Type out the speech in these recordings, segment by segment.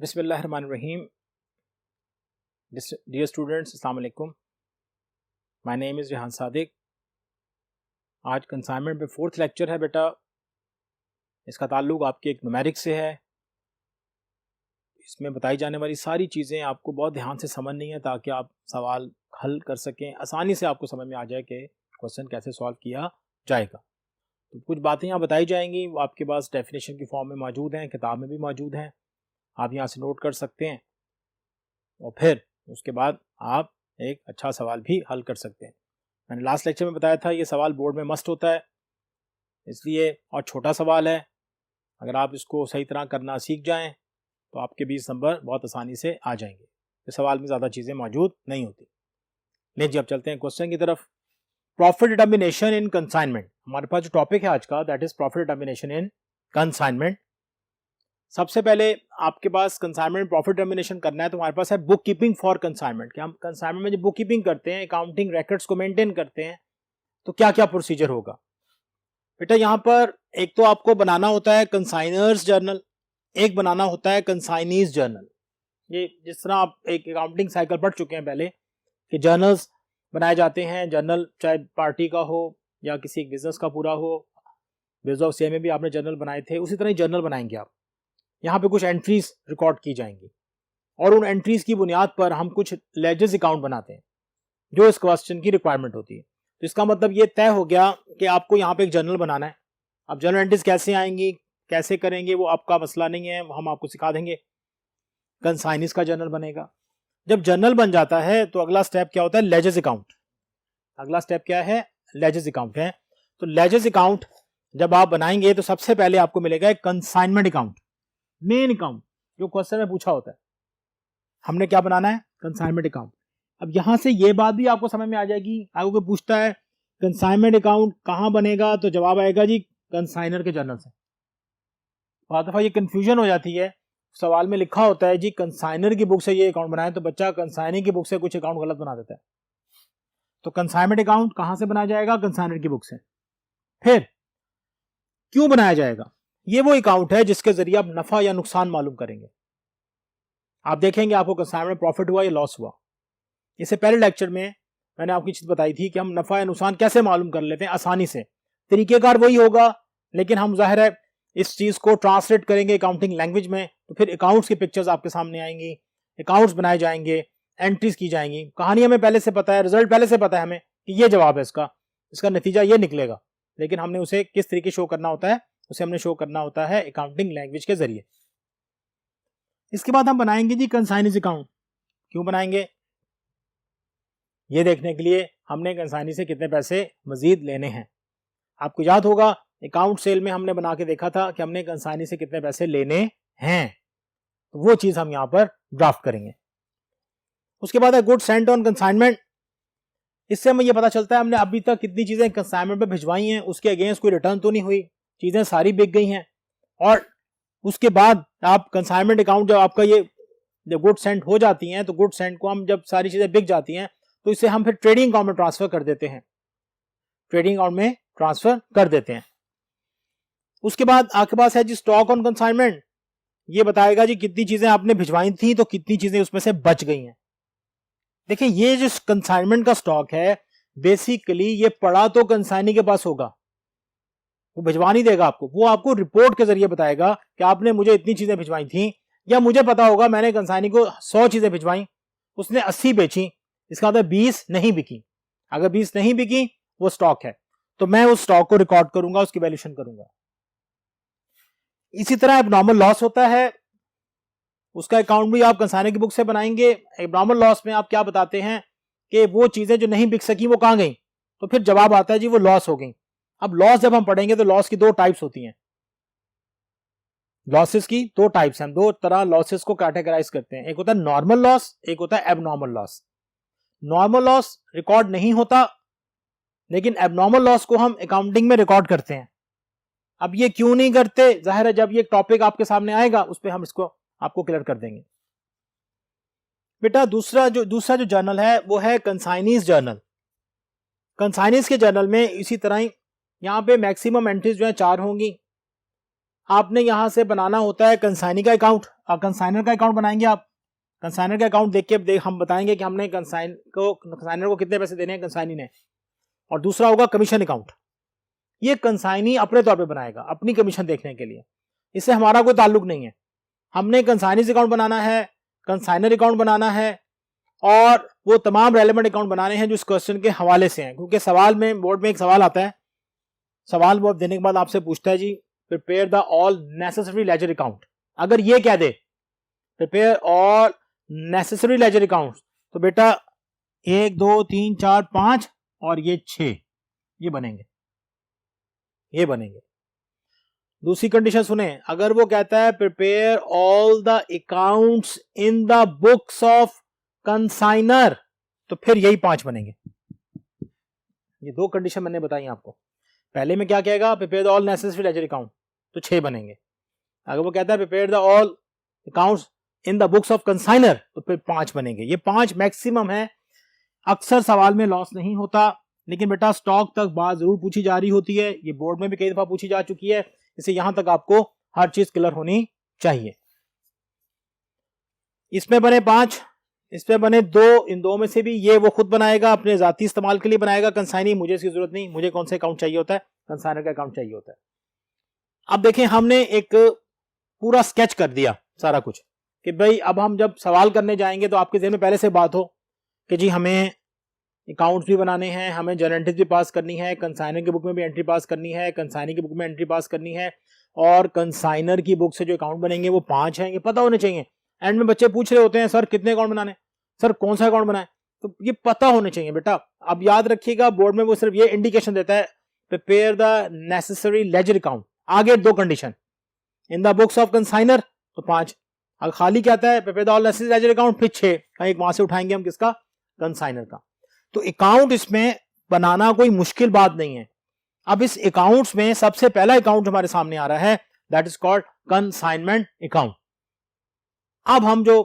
Bismillahirrahmanirrahim. Dear students, अस्सलाम वालेकुम. My name is Rehan Sadiq. आज कंसाइनमेंट में 4th लेक्चर है बेटा. इसका ताल्लुक आपके एक न्यूमेरिक से है. इसमें बताई जाने वाली सारी चीज़ें आपको बहुत ध्यान से समझनी है ताकि आप सवाल हल कर सकें. आसानी से आपको समझ में आ जाए कि क्वेश्चन कैसे सॉल्व किया जाएगा. तो कुछ बातें यहाँ बताई जाएंगी, वो आपके पास डेफिनेशन की फॉर्म में मौजूद हैं, किताब में भी मौजूद हैं. आप यहाँ से नोट कर सकते हैं और फिर उसके बाद आप एक अच्छा सवाल भी हल कर सकते हैं. मैंने लास्ट लेक्चर में बताया था ये सवाल बोर्ड में मस्ट होता है, इसलिए और छोटा सवाल है. अगर आप इसको सही तरह करना सीख जाएं तो आपके 20 नंबर बहुत आसानी से आ जाएंगे. इस सवाल में ज़्यादा चीज़ें मौजूद नहीं होती. लेकिन जी अब चलते हैं क्वेश्चन की तरफ. Profit determination in consignment. हमारे पास जो टॉपिक है आज का that is profit determination in consignment. सबसे पहले आपके पास कंसाइनमेंट प्रॉफिट डिटर्मिनेशन करना है तो हमारे पास है बुक कीपिंग फॉर कंसाइनमेंट. कि हम कंसाइनमेंट में जो बुक कीपिंग करते हैं, अकाउंटिंग रिकॉर्ड्स को मेंटेन करते हैं, तो क्या क्या प्रोसीजर होगा. बेटा यहाँ पर एक तो आपको बनाना होता है कंसाइनर्स जर्नल, एक बनाना होता है कंसाइनीज जर्नल. ये जिस तरह आप एक अकाउंटिंग साइकिल पढ़ चुके हैं पहले कि जर्नल्स बनाए जाते हैं. जर्नल चाहे पार्टी का हो या किसी बिजनेस का पूरा हो, बिजनेस ऑफ से में भी आपने जर्नल बनाए थे, उसी तरह ही जर्नल बनाएंगे आप. यहाँ पे कुछ एंट्रीज रिकॉर्ड की जाएंगी और उन एंट्रीज की बुनियाद पर हम कुछ लेजर्स अकाउंट बनाते हैं जो इस क्वेश्चन की रिक्वायरमेंट होती है. तो इसका मतलब ये तय हो गया कि आपको यहाँ पे एक जर्नल बनाना है. अब जर्नल एंट्रीज कैसे आएंगी, कैसे करेंगे, वो आपका मसला नहीं है, हम आपको सिखा देंगे. कंसाइनीज का जर्नल बनेगा. जब जर्नल बन जाता है तो अगला स्टेप क्या होता है, लेजर्स अकाउंट. अगला स्टेप क्या है, लेजर्स अकाउंट है. तो लेजर्स अकाउंट जब आप बनाएंगे तो सबसे पहले आपको मिलेगा एक कंसाइनमेंट अकाउंट, मेन अकाउंट जो क्वेश्चन में पूछा होता है. हमने क्या बनाना है, कंसाइनमेंट अकाउंट. अब यहां से ये बात भी आपको समझ में आ जाएगी. आपको कोई पूछता है कंसाइनमेंट अकाउंट कहां बनेगा, तो जवाब आएगा जी कंसाइनर के जर्नल से. बहुत दफा ये कंफ्यूजन हो जाती है. सवाल में लिखा होता है जी कंसाइनर की बुक से ये अकाउंट बनाए, तो बच्चा कंसाइनर की बुक से कुछ अकाउंट गलत बना देता है. तो कंसाइनमेंट अकाउंट कहां से बनाया जाएगा, कंसाइनर की बुक से. फिर क्यों बनाया जाएगा, ये वो अकाउंट है जिसके जरिए आप नफा या नुकसान मालूम करेंगे. आप देखेंगे आपको कंसाइनमेंट प्रॉफिट हुआ या लॉस हुआ. इससे पहले लेक्चर में मैंने आपकी चीज बताई थी कि हम नफा या नुकसान कैसे मालूम कर लेते हैं आसानी से. तरीकेकार वही होगा, लेकिन हम जाहिर है इस चीज को ट्रांसलेट करेंगे अकाउंटिंग लैंग्वेज में. तो फिर अकाउंट्स की पिक्चर्स आपके सामने आएंगी, अकाउंट्स बनाए जाएंगे, एंट्रीज की जाएंगी. कहानी हमें पहले से पता है, रिजल्ट पहले से पता है हमें कि ये जवाब है इसका नतीजा ये निकलेगा. लेकिन हमने उसे किस तरीके शो करना होता है, उसे हमने शो करना होता है अकाउंटिंग लैंग्वेज के जरिए. इसके बाद हम बनाएंगे जी कंसाइनीज अकाउंट. क्यों बनाएंगे, ये देखने के लिए हमने कंसाइनी से कितने पैसे मजीद लेने हैं. आपको याद होगा अकाउंट सेल में हमने बना के देखा था कि हमने कंसाइनी से कितने पैसे लेने हैं, तो वो चीज हम यहां पर ड्राफ्ट करेंगे. उसके बाद है गुड सेंट ऑन कंसाइनमेंट. इससे हमें यह पता चलता है हमने अभी तक कितनी चीजें कंसाइनमेंट पे भिजवाई हैं, उसके अगेंस्ट कोई रिटर्न तो नहीं हुई, चीजें सारी बिक गई हैं. और उसके बाद आप कंसाइनमेंट अकाउंट जब आपका ये जब गुड सेंट हो जाती हैं, तो गुड सेंट को हम जब सारी चीजें बिक जाती हैं तो इसे हम फिर ट्रेडिंग अकाउंट में ट्रांसफर कर देते हैं. ट्रेडिंग अकाउंट में ट्रांसफर कर देते हैं. उसके बाद आपके पास है जी स्टॉक ऑन कंसाइनमेंट. ये बताएगा जी कितनी चीजें आपने भिजवाई थी तो कितनी चीजें उसमें से बच गई हैं. देखिए ये जो कंसाइनमेंट का स्टॉक है बेसिकली ये पड़ा तो कंसाइनी के पास होगा, वो भिजवा नहीं देगा आपको. वो आपको रिपोर्ट के जरिए बताएगा कि आपने मुझे इतनी चीजें भिजवाई थी, या मुझे पता होगा मैंने कंसाइनी को 100 चीजें भिजवाई, उसने 80 बेची, इसका मतलब 20 नहीं बिकी. अगर 20 नहीं बिकी वो स्टॉक है, तो मैं उस स्टॉक को रिकॉर्ड करूंगा, उसकी वैल्यूएशन करूंगा. इसी तरह एबनॉर्मल लॉस होता है, उसका अकाउंट भी आप कंसाइनर की बुक से बनाएंगे. एबनॉर्मल लॉस में आप क्या बताते हैं कि वो चीजें जो नहीं बिक सकी वो कहां गई, तो फिर जवाब आता है जी वो लॉस हो गई. अब लॉस जब हम पढ़ेंगे तो लॉस की 2 टाइप्स होती हैं. लॉसेस की 2 टाइप्स हैं, 2 तरह लॉसेस को कैटेगराइज करते हैं. एक होता है नॉर्मल लॉस, एक होता है abnormal loss. Normal loss record नहीं होता, लेकिन एबनॉर्मल लॉस को हम अकाउंटिंग में रिकॉर्ड करते हैं. अब ये क्यों नहीं करते, जाहिर है जब ये टॉपिक आपके सामने आएगा उस पर हम इसको आपको क्लियर कर देंगे. बेटा दूसरा जो जर्नल है वो है कंसाइनीज जर्नल. कंसाइनीज के जर्नल में इसी तरह ही यहाँ पे मैक्सिमम एंट्रीज जो है 4 होंगी. आपने यहां से बनाना होता है कंसाइनी का अकाउंट। कंसाइनर का अकाउंट बनाएंगे आप। कंसाइनर का अकाउंट देख के हम बताएंगे कि हमने कंसाइनर को कितने पैसे देने हैं कंसाइनी ने। और दूसरा होगा कमीशन अकाउंट। ये कंसाइनी अपने तौर पे बनाएगा अपनी कमीशन देखने के लिए, इससे हमारा कोई ताल्लुक नहीं है। हमने कंसाइनीज अकाउंट बनाना है, कंसाइनर अकाउंट बनाना है और वो तमाम रेलेवेंट अकाउंट बनाने हैं जो इस क्वेश्चन के हवाले से हैं। क्योंकि सवाल में बोर्ड में एक सवाल आता है, सवाल वो देने के बाद आपसे पूछता है जी prepare the all necessary ledger account. अगर ये कह दे prepare all necessary ledger account तो बेटा 1 2 3 4 5 और ये 6 ये बनेंगे, ये बनेंगे। दूसरी कंडीशन सुने, अगर वो कहता है prepare all the accounts in the books of consignor तो फिर यही 5 बनेंगे। ये 2 कंडीशन मैंने बताई आपको। पहले में क्या कहेगा prepare the all necessary ledger account तो 6 बनेंगे। अगर वो कहता है prepare the all accounts in the books of consignor तो फिर 5 बनेंगे। ये 5 मैक्सिमम है। अक्सर सवाल में लॉस नहीं होता, लेकिन बेटा स्टॉक तक बात जरूर पूछी जा रही होती है। ये बोर्ड में भी कई दफा पूछी जा चुकी है, इससे यहां तक आपको हर चीज क्लियर होनी चाहिए। इसमें बने 5, इसमें बने 2, इन 2 में से भी ये वो खुद बनाएगा, अपने जाती इस्तेमाल के लिए बनाएगा कंसाइनी। मुझे इसकी जरूरत नहीं, मुझे कौन सा अकाउंट चाहिए होता है, कंसाइनर का अकाउंट चाहिए होता है। अब देखें हमने एक पूरा स्केच कर दिया सारा कुछ कि भाई अब हम जब सवाल करने जाएंगे तो आपके ज़हन में पहले से बात हो कि जी हमें अकाउंट्स भी बनाने हैं, हमें जर्नल एंट्रीज भी पास करनी है, कंसाइनर की बुक में भी एंट्री पास करनी है, कंसाइनी की बुक में एंट्री पास करनी है और कंसाइनर की बुक से जो अकाउंट बनेंगे वो 5 हैं। ये पता होने चाहिए। एंड में बच्चे पूछ रहे होते हैं सर कितने अकाउंट बनाने, सर कौन सा अकाउंट बनाए, तो ये पता होने चाहिए बेटा। अब याद रखिएगा बोर्ड में वो सिर्फ ये इंडिकेशन देता है prepare the necessary ledger account, आगे 2 condition in the books of consignor तो 5, अगर खाली कहता है prepare the all necessary ledger account फिर 6, एक वहां से उठाएंगे हम किसका, कंसाइनर का। तो अकाउंट इसमें बनाना कोई मुश्किल बात नहीं है। अब इस अकाउंट्स में सबसे पहला अकाउंट हमारे सामने आ रहा है that is called consignment account. अब हम जो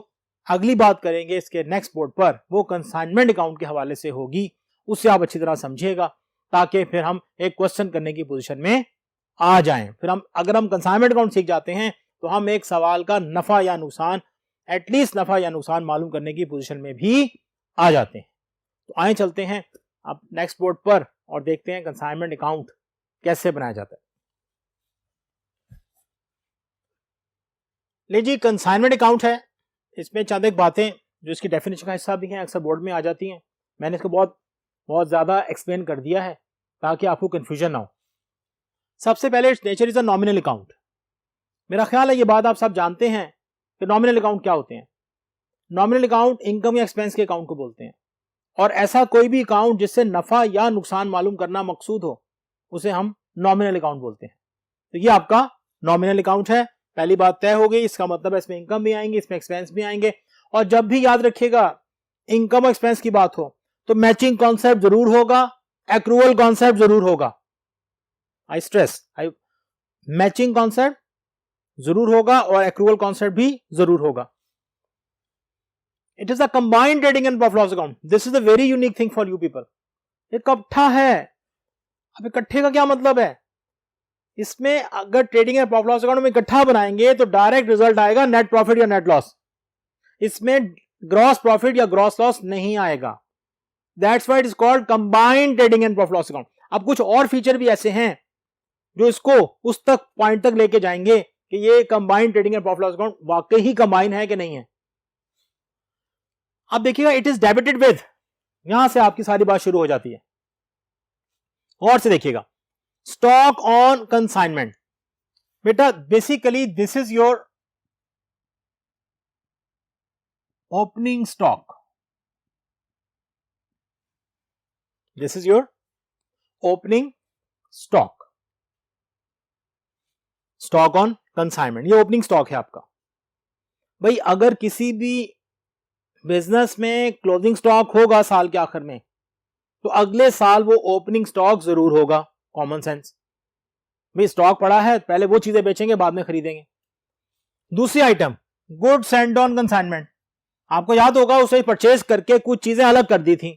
अगली बात करेंगे इसके नेक्स्ट बोर्ड पर वो कंसाइनमेंट अकाउंट के हवाले से होगी, उससे आप अच्छी तरह समझिएगा ताकि फिर हम एक क्वेश्चन करने की पोजीशन में आ जाएं। फिर हम अगर हम कंसाइनमेंट अकाउंट सीख जाते हैं तो हम एक सवाल का नफा या नुकसान, एटलीस्ट नफा या नुकसान मालूम करने की पोजीशन में भी आ जाते हैं। तो आए चलते हैं अब नेक्स्ट बोर्ड पर और देखते हैं कंसाइनमेंट अकाउंट कैसे बनाया जाता है। लीजिए कंसाइनमेंट अकाउंट है, इसमें चंद एक बातें जो इसकी डेफिनेशन का हिस्सा भी हैं अक्सर बोर्ड में आ जाती हैं। मैंने इसको बहुत ज्यादा एक्सप्लेन कर दिया है ताकि आपको कंफ्यूजन ना हो। सबसे पहले it's nature is a nominal account. मेरा ख्याल है ये बात आप सब जानते हैं कि नॉमिनल अकाउंट क्या होते हैं। नॉमिनल अकाउंट इनकम या एक्सपेंस के अकाउंट को बोलते हैं और ऐसा कोई भी अकाउंट जिससे नफा या नुकसान मालूम करना मकसूद हो उसे हम नॉमिनल अकाउंट बोलते हैं। तो ये आपका नॉमिनल अकाउंट है। पहली बात तय हो गई, इसका मतलब है इसमें इनकम भी आएंगे, इसमें एक्सपेंस भी आएंगे। और जब भी याद रखिएगा इनकम और एक्सपेंस की बात हो तो मैचिंग कॉन्सेप्ट जरूर होगा, एक्रूअल कॉन्सेप्ट जरूर होगा। आई स्ट्रेस मैचिंग कॉन्सेप्ट जरूर होगा और एक्रूअल कॉन्सेप्ट भी जरूर होगा। It is a combined trading and profit loss account. This is a very unique thing for you people. इकट्ठा है। अब इकट्ठे का क्या मतलब है, इसमें अगर trading and profit loss account में इकट्ठा बनाएंगे तो डायरेक्ट रिजल्ट आएगा नेट प्रॉफिट या नेट लॉस। इसमें ग्रॉस प्रॉफिट या ग्रॉस लॉस नहीं आएगा। That's why it is called combined trading and profit loss account. अब कुछ और फीचर भी ऐसे हैं जो इसको उस तक पॉइंट तक लेके जाएंगे कि ये combined trading and profit loss account वाकई ही कंबाइन है कि नहीं है। अब देखिएगा इट इज डेबिटेड विद, यहां से आपकी सारी बात शुरू हो जाती है। और से देखिएगा स्टॉक ऑन कंसाइनमेंट। बेटा basically this is your opening stock, this is your opening stock, stock on consignment. ये ओपनिंग स्टॉक है आपका। भाई अगर किसी भी बिजनेस में क्लोजिंग स्टॉक होगा साल के आखिर में तो अगले साल वो ओपनिंग स्टॉक जरूर होगा। Common sense. भाई स्टॉक पड़ा है, पहले वो चीजें बेचेंगे बाद में खरीदेंगे। दूसरी item goods Saint on consignment. आपको याद होगा उसे परचेज करके कुछ चीजें अलग कर दी थी।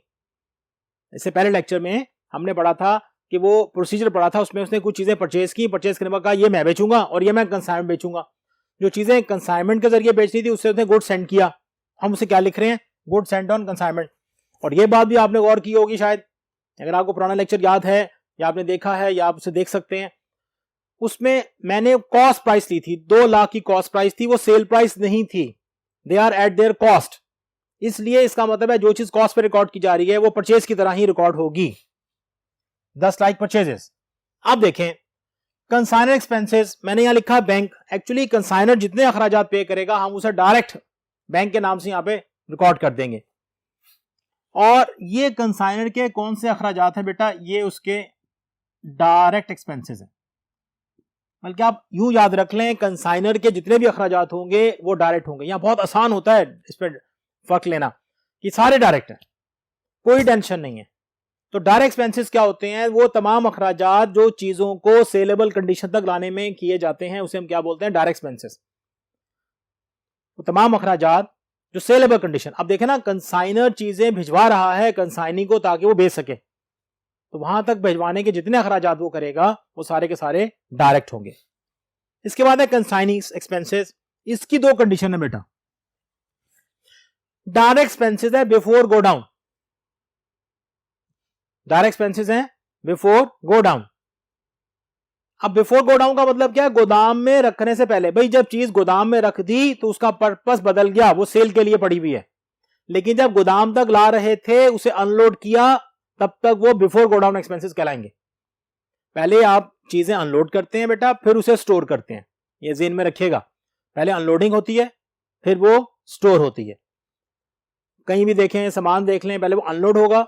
इससे पहले लेक्चर में हमने पढ़ा था कि वो प्रोसीजर पढ़ा था, उसमें उसने कुछ चीजें परचेज की, परचेज करने के बाद कहा ये मैं बेचूंगा और ये मैं कंसाइनमेंट बेचूंगा। जो चीजें कंसाइनमेंट के जरिए बेचनी थी उससे उसने गुड सेंड किया, हम उसे क्या लिख रहे हैं, गुड सेंड ऑन कंसाइनमेंट। और ये बात भी आपने गौर की होगी शायद, अगर आपको पुराना लेक्चर याद है या आपने देखा है या आप उसे देख सकते हैं, उसमें मैंने कॉस्ट प्राइस ली थी, 2 लाख की कॉस्ट प्राइस थी, वो सेल प्राइस नहीं थी, they are at their cost. इसलिए इसका मतलब है जो चीज कॉस्ट पे रिकॉर्ड की जा रही है वो परचेज की तरह ही रिकॉर्ड होगी, 10 लाख परचेजेस। अब देखें कंसाइनर एक्सपेंसेस, मैंने यहां लिखा बैंक, एक्चुअली कंसाइनर जितने अखराजात पे करेगा हम उसे डायरेक्ट बैंक के नाम से यहां पे रिकॉर्ड कर देंगे। और ये कंसाइनर के कौन से अखराजात है बेटा, ये उसके डायरेक्ट एक्सपेंसेस है। बल्कि आप यूं याद रख लें कंसाइनर के जितने भी अखराजात होंगे वो डायरेक्ट होंगे। यहां बहुत आसान होता है इस पर फर्क लेना कि सारे डायरेक्ट हैं, कोई टेंशन नहीं है। तो डायरेक्ट एक्सपेंसेस क्या होते हैं, वो तमाम अखराजात जो चीजों को सेलेबल कंडीशन तक लाने में किए जाते हैं उसे हम क्या बोलते हैं, डायरेक्ट एक्सपेंसेस। वो तमाम अखराजात जो सेलेबल कंडीशन, अब देखें ना कंसाइनर चीजें भिजवा रहा है कंसाइनी को ताकि वो बेच सके, तो वहां तक भिजवाने के जितने अखराजात वो करेगा वो सारे के सारे डायरेक्ट होंगे। इसके बाद है कंसाइनी एक्सपेंसेस, इसकी 2 कंडीशन है बेटा। डायरेक्ट एक्सपेंसेस है before go down, direct expenses हैं बिफोर गो डाउन। अब बिफोर गो डाउन का मतलब क्या है, गोदाम में रखने से पहले। भाई जब चीज गोदाम में रख दी तो उसका पर्पस बदल गया, वो सेल के लिए पड़ी हुई है, लेकिन जब गोदाम तक ला रहे थे उसे अनलोड किया तब तक वो बिफोर गो डाउन एक्सपेंसेस कहलाएंगे। पहले आप चीजें अनलोड करते हैं बेटा, फिर उसे स्टोर करते हैं, ये ज़हन में रखिएगा। पहले अनलोडिंग होती है फिर वो स्टोर होती है। कहीं भी देखें, सामान देख लें, पहले वो अनलोड होगा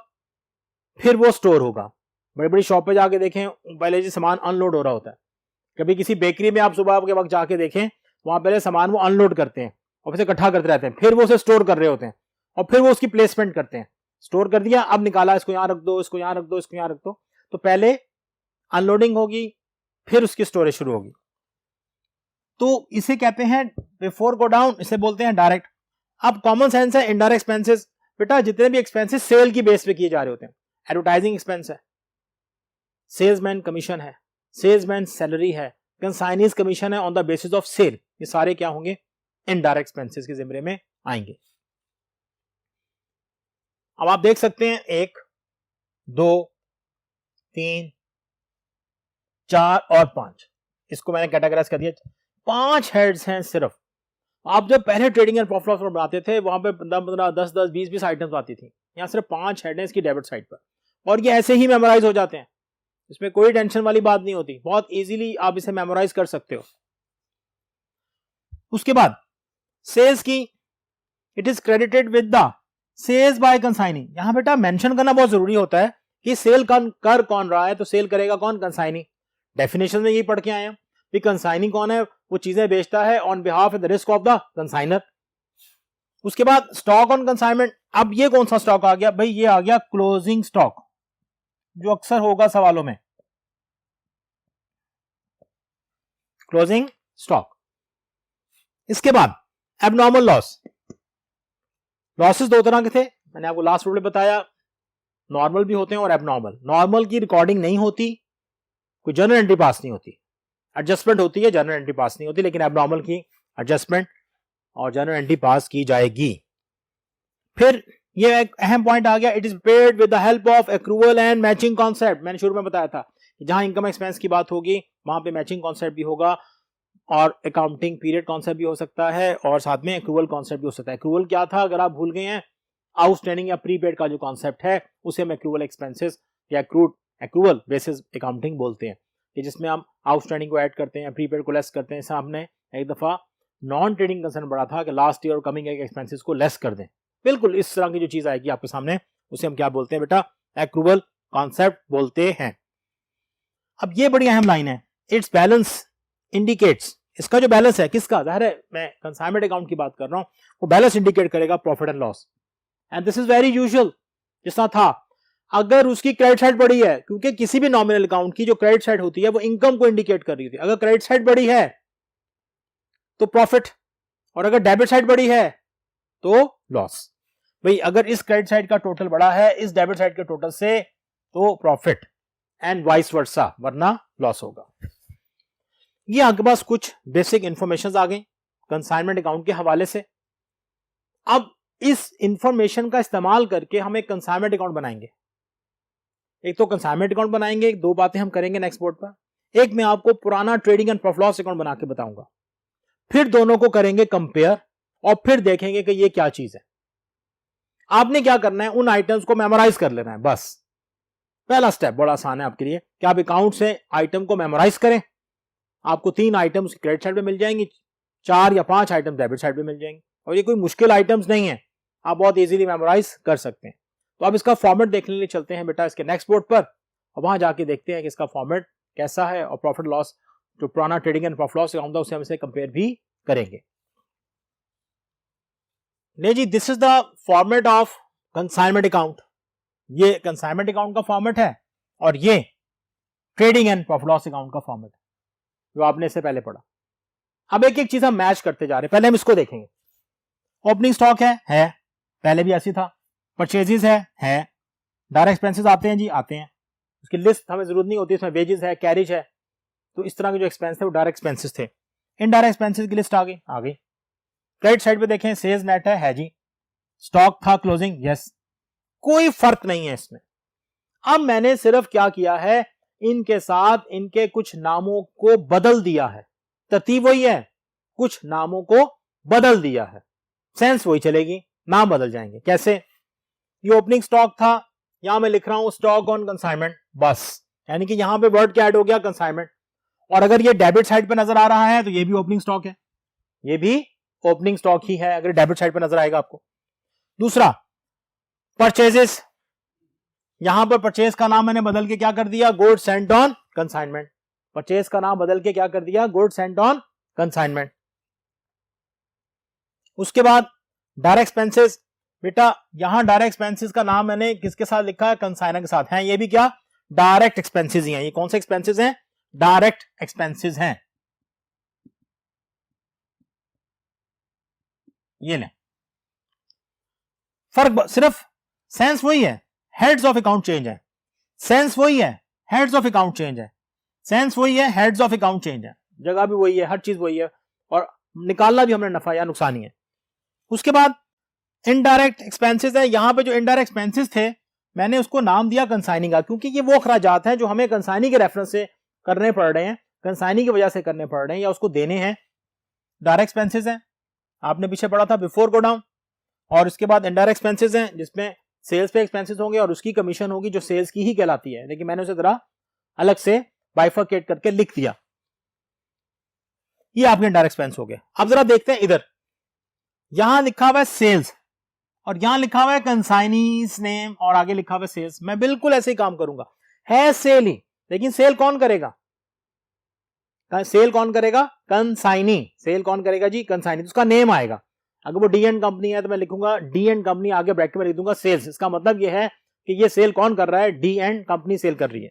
फिर वो स्टोर होगा। बड़ी बड़ी शॉप पे जाके देखें, पहले जी सामान अनलोड हो रहा होता है। कभी किसी बेकरी में आप सुबह के वक्त जाके देखें, वहां पहले सामान वो अनलोड करते हैं और फिर इकट्ठा करते रहते हैं, फिर वो उसे स्टोर कर रहे होते हैं और फिर वो उसकी प्लेसमेंट करते हैं। स्टोर कर दिया, अब निकाला, इसको यहां रख दो, इसको यहां रख दो, इसको यहां रख दो। तो पहले अनलोडिंग होगी फिर उसकी स्टोरेज शुरू होगी। तो इसे कहते हैं बिफोर गो डाउन, इसे बोलते हैं डायरेक्ट। अब कॉमन सेंस है इनडायरेक्ट एक्सपेंसेस, बेटा जितने भी एक्सपेंसेस सेल की बेस पे किए जा रहे होते हैं, एडवर्टाइजिंग एक्सपेंस है, सेल्समैन कमीशन है, सेल्समैन सैलरी है, कंसाइनीज कमीशन है on the basis of sale, ये सारे क्या होंगे, इनडायरेक्ट एक्सपेंसेस के जिम्मे में आएंगे। अब आप देख सकते हैं 1 2 3 4 और 5, इसको मैंने कैटेगराइज कर दिया, 5 हेड्स हैं सिर्फ। आप जब पहले ट्रेडिंग एंड प्रॉफिट लॉस बनाते थे वहां पे 15 10 10 20 20 आइटम्स आती थी, यहां सिर्फ 5 हेड हैं इसकी डेबिट साइड पर, और ये ऐसे ही मेमोराइज हो जाते हैं, इसमें कोई टेंशन वाली बात नहीं होती, बहुत इजीली आप इसे मेमोराइज कर सकते हो। उसके बाद सेल्स की, it is credited with the sales by consignee. यहां बेटा मेंशन करना बहुत जरूरी होता है कि सेल कर कौन रहा है, तो सेल करेगा कौन, कंसाइनी। डेफिनेशन में यही पढ़ के आए हैं कि कंसाइनी कौन है, वो चीजें बेचता है on behalf of the risk of the consignor. उसके बाद स्टॉक ऑन कंसाइनमेंट, अब ये कौन सा स्टॉक आ गया भाई, ये आ गया क्लोजिंग स्टॉक, जो अक्सर होगा सवालों में, क्लोजिंग स्टॉक। इसके बाद एबनॉर्मल लॉस, लॉसेस 2 तरह के थे, मैंने आपको लास्ट वीडियो में बताया, नॉर्मल भी होते हैं और एबनॉर्मल। नॉर्मल की रिकॉर्डिंग नहीं होती, कोई जर्नल एंट्री पास नहीं होती, एडजस्टमेंट होती है, जर्नल एंट्री पास नहीं होती, लेकिन एबनॉर्मल की एडजस्टमेंट और जर्नल एंट्री पास की जाएगी। फिर ये एक अहम पॉइंट आ गया, it is paid with the help of accrual and matching concept. मैंने शुरू में बताया था कि जहां इनकम एक्सपेंस की बात होगी वहां पे मैचिंग कॉन्सेप्ट भी होगा और अकाउंटिंग पीरियड कॉन्सेप्ट भी हो सकता है और साथ में एक्रूवल कॉन्सेप्ट भी हो सकता है। एक्रूवल क्या था, अगर आप भूल गए हैं, आउटस्टैंडिंग या प्रीपेड का जो कॉन्सेप्ट है उसे हम एक्रूवल एक्सपेंसेस या एक्रूवल बेसिस अकाउंटिंग बोलते हैं, कि जिसमें हम आउटस्टैंडिंग को ऐड करते हैं, प्रीपेड को लेस करते हैं। सामने एक दफा नॉन ट्रेडिंग कंसर्न बड़ा था कि लास्ट ईयर और कमिंग ईयर के एक्सपेंसेस को लेस कर दें, बिल्कुल इस तरह की जो चीज आएगी आपके सामने उसे हम क्या बोलते हैं बेटा, एक्रूवल कॉन्सेप्ट बोलते हैं। अब ये बड़ी अहम लाइन है, इट्स बैलेंस इंडिकेट्स, इसका जो बैलेंस है किसका, जाहिर है मैं कंसाइनमेंट अकाउंट की बात कर रहा हूं, वो बैलेंस इंडिकेट करेगा profit and loss, and this is very usual. जिसना था, अगर उसकी क्रेडिट साइड बड़ी है, क्योंकि किसी भी नॉमिनल अकाउंट की जो क्रेडिट साइड होती है वो इनकम को इंडिकेट कर रही होती है, अगर क्रेडिट साइड बड़ी है तो प्रॉफिट, और अगर डेबिट साइड बड़ी है तो लॉस। भाई अगर इस क्रेडिट साइड का टोटल बड़ा है इस डेबिट साइड के टोटल से तो प्रॉफिट, एंड वाइस वर्सा, वरना लॉस होगा। ये आपके पास कुछ बेसिक इंफॉर्मेशन आ गई कंसाइनमेंट अकाउंट के हवाले से। अब इस इंफॉर्मेशन का इस्तेमाल करके हम एक कंसाइनमेंट अकाउंट बनाएंगे। एक तो कंसाइनमेंट अकाउंट बनाएंगे, दो बातें हम करेंगे नेक्स्ट बोर्ड पर। एक मैं आपको पुराना trading and profit loss account बना के बताऊंगा, फिर दोनों को करेंगे कंपेयर और फिर देखेंगे कि ये क्या चीज है। आपने क्या करना है, उन आइटम्स को मेमोराइज कर लेना है, बस पहला स्टेप बड़ा आसान है आपके लिए कि आप अकाउंट से आइटम को मेमोराइज करें। आपको 3 आइटम्स क्रेडिट साइड पे मिल जाएंगी, 4 या 5 आइटम डेबिट साइड पे मिल जाएंगे, और ये कोई मुश्किल आइटम्स नहीं है, आप बहुत इजीली मेमोराइज कर सकते हैं। तो अब इसका फॉर्मेट देखने के लिए चलते हैं बेटा इसके नेक्स्ट बोर्ड पर, और वहां जाके देखते हैं कि इसका फॉर्मेट कैसा है, और प्रॉफिट लॉस जो पुराना trading and profit loss account था उसे हम इसे कंपेयर भी करेंगे। नहीं जी, this is the format of consignment account. ये कंसाइनमेंट अकाउंट का फॉर्मेट है और ये trading and profit loss account का फॉर्मेट जो आपने इससे पहले पढ़ा। अब एक एक चीज हम मैच करते जा रहे हैं। पहले हम इसको देखेंगे। ओपनिंग स्टॉक है, पहले भी ऐसी था। परचेजेस है, डायरेक्ट एक्सपेंसेस आते हैं जी, आते हैं। उसकी लिस्ट हमें जरूरत नहीं होती, इसमें वेजेस है, कैरिज है, तो इस तरह के जो एक्सपेंस थे वो डायरेक्ट एक्सपेंसेस थे। इनडायरेक्ट एक्सपेंसेस की लिस्ट आ गई। क्रेडिट साइड पे देखें, सेल्स नेट है जी, स्टॉक था क्लोजिंग, यस, कोई फर्क नहीं है इसमें। अब मैंने सिर्फ क्या किया है, इनके साथ इनके कुछ नामों को बदल दिया है। तरतीब वही है, कुछ नामों को बदल दिया है, सेंस वही चलेगी, नाम बदल जाएंगे। कैसे? ये ओपनिंग स्टॉक था, यहां मैं लिख रहा हूं स्टॉक ऑन कंसाइनमेंट, बस, यानी कि यहां पे वर्ड क्या ऐड हो गया, कंसाइनमेंट। और अगर ये डेबिट साइड पे नजर आ रहा है तो ये भी ओपनिंग स्टॉक है, ये भी ओपनिंग स्टॉक ही है अगर डेबिट साइड पे नजर आएगा आपको। दूसरा, परचेजेस, यहां पर परचेज का नाम मैंने बदल के क्या कर दिया, goods Saint on consignment. Purchase का नाम बदल के क्या कर दिया, गुड्स सेंट ऑन कंसाइनमेंट। उसके बाद डायरेक्ट एक्सपेंसेस, बेटा यहां डायरेक्ट एक्सपेंसेस का नाम मैंने किसके साथ लिखा है, कंसाइनर के साथ है। ये भी क्या, डायरेक्ट एक्सपेंसेस ही हैं। ये कौन से एक्सपेंसेस हैं, डायरेक्ट एक्सपेंसेस हैं। ये ले, फर्क सिर्फ सेंस वही है, हेड्स ऑफ अकाउंट चेंज है। सेंस वही है, हेड्स ऑफ अकाउंट चेंज है। सेंस वही है, हेड्स ऑफ अकाउंट चेंज है। जगह भी वही है, हर चीज वही है, और निकालना भी हमने नफा या नुकसान ही है। उसके बाद इनडायरेक्ट एक्सपेंसेस है। यहां पे जो इनडायरेक्ट एक्सपेंसेस थे मैंने उसको नाम दिया कंसाइनिंग का, क्योंकि ये वो अखराजात हैं जो हमें कंसाइनी के रेफरेंस से करने पड़ रहे हैं, कंसाइनी की वजह से करने पड़ रहे हैं या उसको देने हैं। डायरेक्ट एक्सपेंसेस हैं, आपने पीछे पढ़ा था बिफोर गो डाउन। और इसके बाद इनडायरेक्ट एक्सपेंसेस हैं जिसमें सेल्स पे एक्सपेंसेस होंगे और उसकी कमीशन होगी जो सेल्स की ही कहलाती है, लेकिन मैंने उसे जरा अलग से बाइफरकेट करके लिख दिया। ये आपके इनडायरेक्ट एक्सपेंस हो गए। अब जरा देखते हैं इधर, यहां लिखा हुआ है सेल्स और यहां लिखा हुआ है कंसाइनीज नेम और आगे लिखा हुआ है सेल्स। मैं बिल्कुल ऐसे ही काम करूंगा, है सेल ही, लेकिन सेल कौन करेगा, सेल कौन करेगा, कंसाइनी। सेल कौन करेगा जी, कंसाइनी। तो उसका नेम आएगा। अगर वो डी एंड कंपनी है तो मैं लिखूंगा डी एंड कंपनी, आगे ब्रैकेट में लिख दूंगा सेल्स। इसका मतलब ये है कि ये सेल कौन कर रहा है, डी एंड कंपनी सेल कर रही है।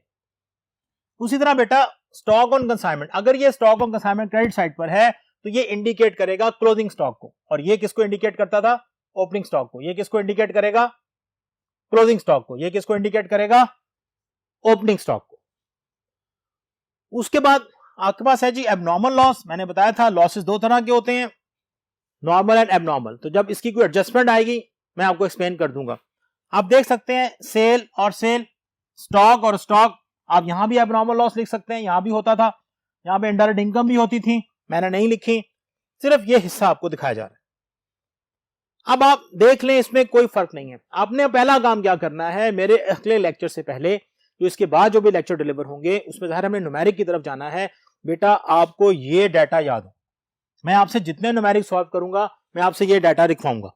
उसी तरह बेटा स्टॉक ऑन कंसाइनमेंट, अगर ये stock on consignment credit side पर है तो ये इंडिकेट करेगा क्लोजिंग स्टॉक को, और ये किसको इंडिकेट करता था, ओपनिंग स्टॉक को। ये किसको इंडिकेट करेगा, क्लोजिंग स्टॉक को। ये किसको इंडिकेट करेगा, ओपनिंग स्टॉक को। उसके बाद आपके पास है जी एबनॉर्मल लॉस। मैंने बताया था लॉसेस दो तरह के होते हैं, नॉर्मल एंड एबनॉर्मल। तो जब इसकी कोई एडजस्टमेंट आएगी मैं आपको एक्सप्लेन कर दूंगा। आप देख सकते हैं सेल और सेल, स्टॉक और स्टॉक। आप यहां भी एबनॉर्मल लॉस लिख सकते हैं, यहां भी होता था। यहां पे इनडायरेक्ट इनकम भी होती थी, मैंने नहीं लिखी, सिर्फ ये हिस्सा आपको दिखाया जा रहा है। अब आप देख लें, इसमें कोई फर्क नहीं है। आपने पहला काम क्या करना है, मेरे अगले लेक्चर से पहले जो इसके बाद जो भी लेक्चर डिलीवर होंगे उसमें ज़ाहिर हमने न्यूमेरिक की तरफ जाना है। बेटा आपको ये डाटा याद हो, मैं आपसे जितने न्यूमेरिक सॉल्व करूंगा मैं आपसे ये डाटा लिखवाऊंगा।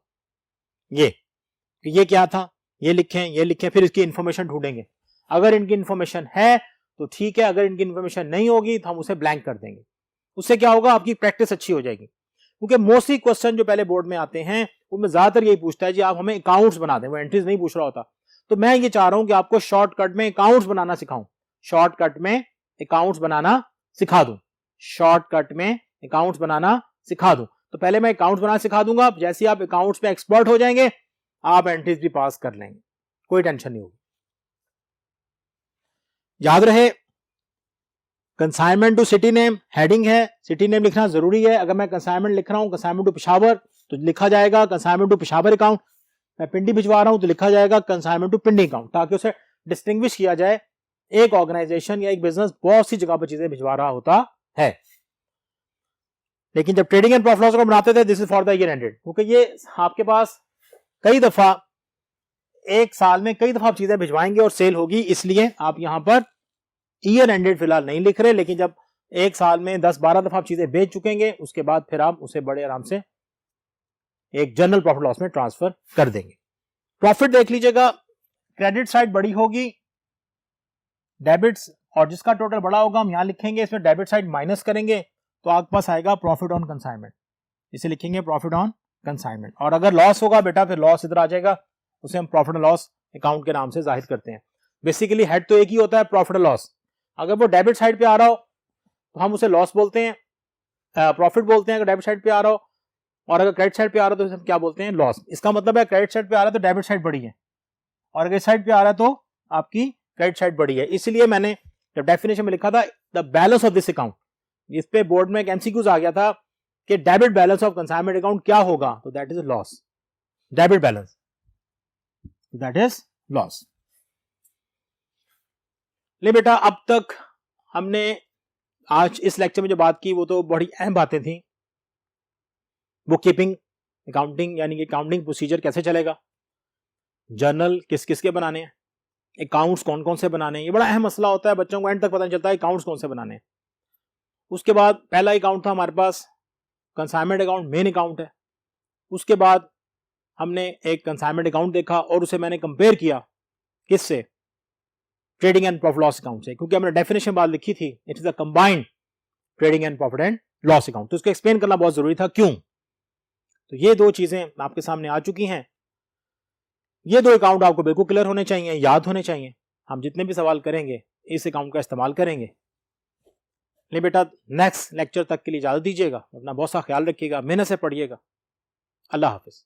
ये क्या था, ये लिखें, फिर इसकी इंफॉर्मेशन ढूंढेंगे। अगर इनकी इंफॉर्मेशन है तो ठीक है, अगर इनकी इंफॉर्मेशन नहीं होगी तो हम उसे ब्लैंक कर देंगे। उससे क्या होगा, आपकी प्रैक्टिस अच्छी हो जाएगी। क्योंकि मोस्टली क्वेश्चन जो पहले बोर्ड में आते हैं उनमें ज्यादातर यही पूछता है जी आप हमें अकाउंट्स बना दें, वो एंट्रीज नहीं पूछ रहा होता। तो मैं ये चाह रहा हूं कि आपको शॉर्टकट में अकाउंट्स बनाना सिखाऊं, शॉर्टकट में अकाउंट्स बनाना सिखा दूं, शॉर्टकट में अकाउंट्स बनाना सिखा दूं। तो पहले मैं अकाउंट्स बनाना सिखा दूंगा, जैसे आप अकाउंट्स में एक्सपर्ट हो जाएंगे आप एंट्रीज भी पास कर लेंगे, कोई टेंशन नहीं होगी। याद रहे consignment to city name heading है, सिटी नेम लिखना जरूरी है। अगर मैं कंसाइनमेंट लिख रहा हूं कंसाइनमेंट टू पेशावर तो लिखा जाएगा कंसाइनमेंट टू पेशावर अकाउंट, मैं पिंडी भिजवा रहा हूं तो लिखा जाएगा कंसाइनमेंट टू पिंडी अकाउंट, ताकि उसे डिस्टिंग्विश किया जाए। एक ऑर्गेनाइजेशन या एक बिजनेस बहुत सी जगह पर चीजें भिजवा रहा होता है, लेकिन जब ट्रेडिंग एंड प्रॉफिट लॉस को बनाते थे this is for the year ended, क्योंकि ये आपके पास कई दफा एक साल में कई दफा आप चीजें भिजवाएंगे और सेल होगी, इसलिए आप यहां पर ईयर एंडेड फिलहाल नहीं लिख रहे। लेकिन जब एक साल में 10-12 दफा आप चीजें बेच चुकेंगे उसके बाद फिर आप उसे बड़े आराम से एक जनरल प्रॉफिट लॉस में ट्रांसफर कर देंगे। प्रॉफिट देख लीजिएगा, क्रेडिट साइड बड़ी होगी, डेबिट्स और जिसका टोटल बड़ा होगा हम यहां लिखेंगे, इसमें डेबिट साइड माइनस करेंगे तो आपके पास आएगा प्रॉफिट ऑन कंसाइनमेंट, इसे लिखेंगे प्रॉफिट ऑन कंसाइनमेंट। और अगर लॉस होगा बेटा फिर लॉस इधर आ जाएगा, उसे हम प्रॉफिट एंड लॉस अकाउंट के नाम से जाहिर करते हैं। बेसिकली हेड तो एक ही होता है प्रॉफिट एंड लॉस, अगर वो डेबिट साइड पे आ रहा हो तो हम उसे लॉस बोलते हैं, प्रॉफिट बोलते हैं अगर डेबिट साइड पे आ रहा हो, और अगर क्रेडिट साइड पे आ रहा है तो हम क्या बोलते हैं, लॉस। इसका मतलब है क्रेडिट साइड पे आ रहा है तो डेबिट साइड बड़ी है, और अगर इस साइड पे आ रहा है तो आपकी क्रेडिट साइड बड़ी है। इसलिए मैंने जब डेफिनेशन में लिखा था the balance of this account, इस पे बोर्ड में एक एमसीक्यूज आ गया था कि debit balance of consignment account क्या होगा, तो that is loss, debit balance that is loss. ले बेटा अब तक हमने आज इस लेक्चर में जो बात की वो तो बड़ी अहम बातें थी, बुक कीपिंग, अकाउंटिंग यानी कि अकाउंटिंग प्रोसीजर कैसे चलेगा, जर्नल किस किस के बनाने हैं, अकाउंट्स कौन कौन से बनाने हैं, ये बड़ा अहम मसला होता है, बच्चों को एंड तक पता नहीं चलता है अकाउंट्स कौन से बनाने हैं। उसके बाद पहला अकाउंट था हमारे पास कंसाइनमेंट अकाउंट, मेन अकाउंट है। उसके बाद हमने एक कंसाइनमेंट अकाउंट देखा और उसे मैंने कंपेयर किया किससे, trading and profit loss account से, क्योंकि हमने डेफिनेशन बाद लिखी थी it is a combined trading and profit and loss account, तो उसको एक्सप्लेन करना बहुत जरूरी था क्यों। तो ये दो चीजें आपके सामने आ चुकी हैं, ये दो अकाउंट आपको बिल्कुल क्लियर होने चाहिए, याद होने चाहिए। हम जितने भी सवाल करेंगे इस अकाउंट का इस्तेमाल करेंगे। ले बेटा नेक्स्ट लेक्चर तक के लिए इजाजत दीजिएगा, अपना बहुत सा ख्याल रखिएगा, मेहनत से पढ़िएगा। अल्लाह हाफिज।